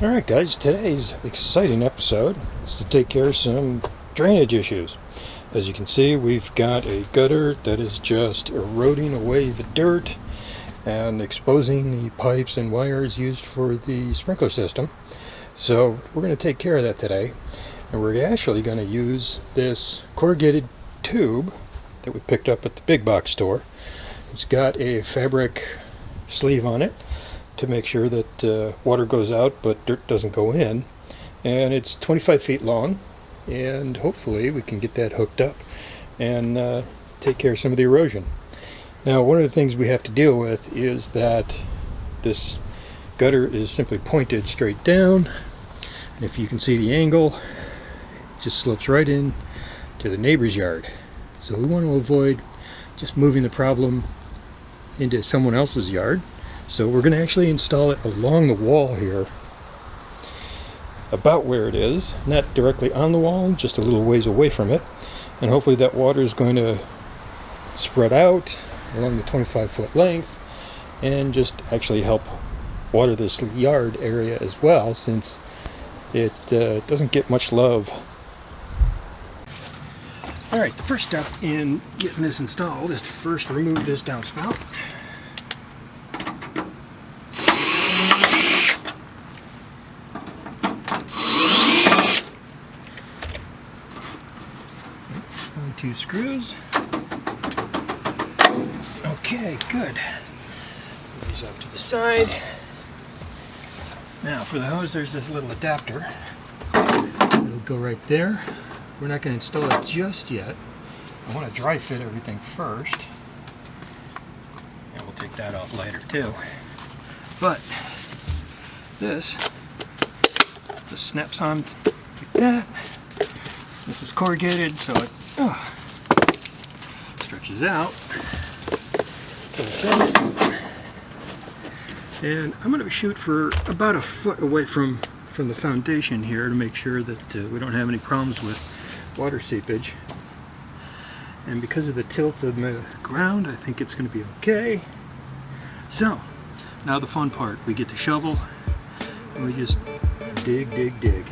Alright guys, today's exciting episode is to take care of some drainage issues. As you can see, we've got a gutter that is just eroding away the dirt and exposing the pipes and wires used for the sprinkler system. So we're going to take care of that today, and we're actually going to use this corrugated tube that we picked up at the big box store. It's got a fabric sleeve on it to make sure that water goes out but dirt doesn't go in, and it's 25 feet long, and hopefully we can get that hooked up and take care of some of the erosion. Now, one of the things we have to deal with is that this gutter is simply pointed straight down, and if you can see the angle, it just slopes right in to the neighbor's yard. So we want to avoid just moving the problem into someone else's yard. So we're going to actually install it along the wall here, about where it is, not directly on the wall, just a little ways away from it, and hopefully that water is going to spread out along the 25-foot length and just actually help water this yard area as well, since it doesn't get much love. Alright, the first step in getting this installed is to first remove this downspout. Two screws. Okay, good. Put these off to the side. Now for the hose, there's this little adapter. It'll go right there. We're not going to install it just yet. I want to dry fit everything first, and we'll take that off later too. But this just snaps on like that. This is corrugated, so it stretches out. And I'm going to shoot for about a foot away from the foundation here to make sure that we don't have any problems with water seepage. And because of the tilt of the ground, I think it's going to be okay. So, now the fun part. We get the shovel and we just dig, dig, dig.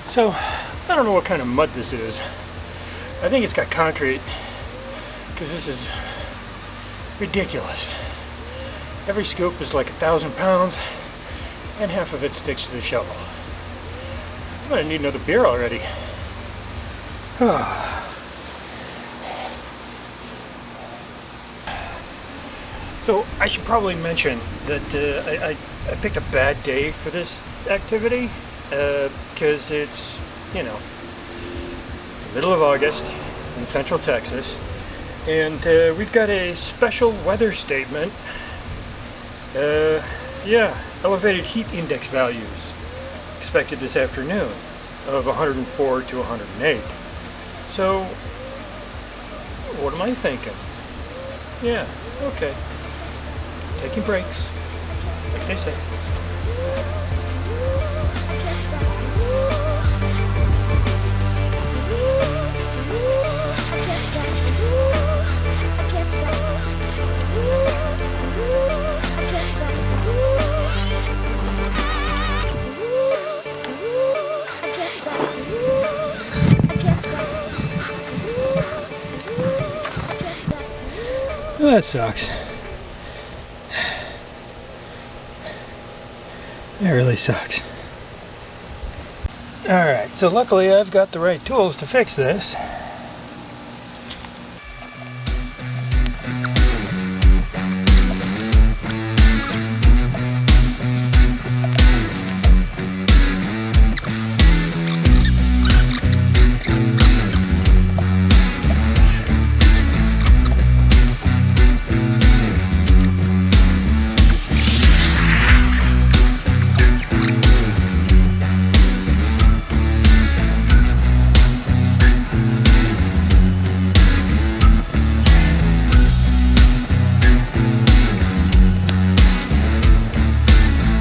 So, I don't know what kind of mud this is. I think it's got concrete, because this is ridiculous. Every scoop is like 1,000 pounds, and half of it sticks to the shovel. I'm gonna need another beer already. So, I should probably mention that I picked a bad day for this activity. Because it's, you know, the middle of August in Central Texas, and we've got a special weather statement. Elevated heat index values expected this afternoon of 104 to 108. So, what am I thinking? Yeah, okay. Taking breaks, like they say. That sucks. That really sucks. Alright, so luckily I've got the right tools to fix this.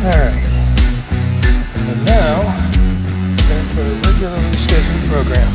Alright, and now back to a regularly scheduled program.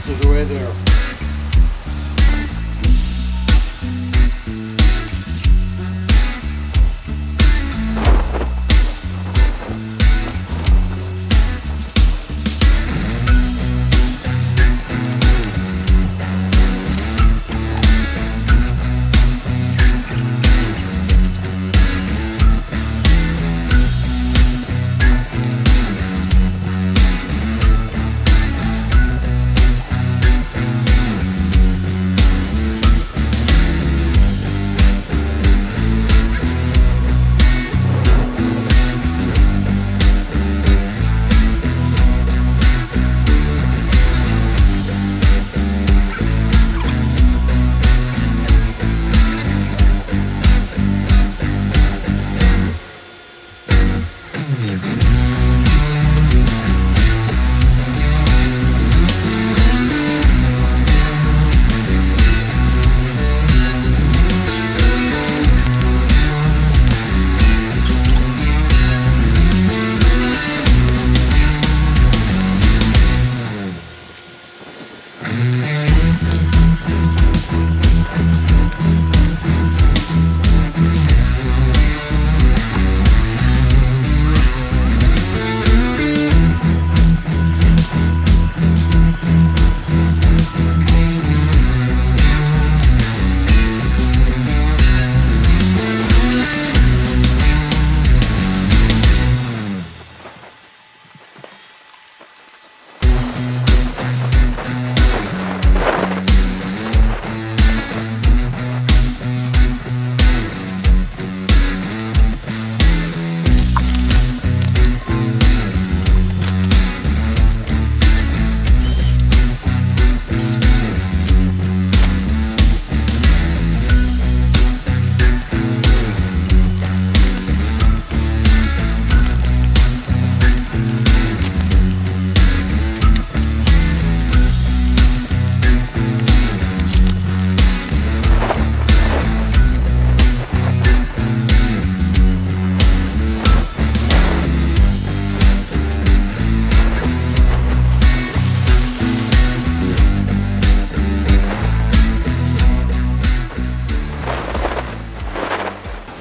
Is the way there.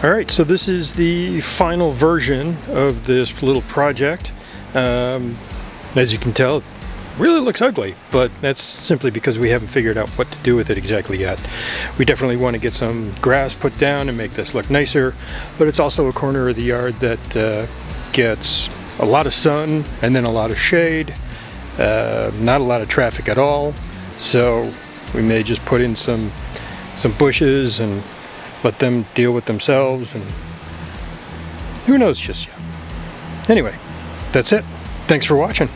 Alright, so this is the final version of this little project. As you can tell, really looks ugly, but that's simply because we haven't figured out what to do with it exactly yet. We definitely want to get some grass put down and make this look nicer, but it's also a corner of the yard that gets a lot of sun and then a lot of shade, not a lot of traffic at all, so we may just put in some bushes and let them deal with themselves, and who knows just yet. Anyway, that's it. Thanks for watching.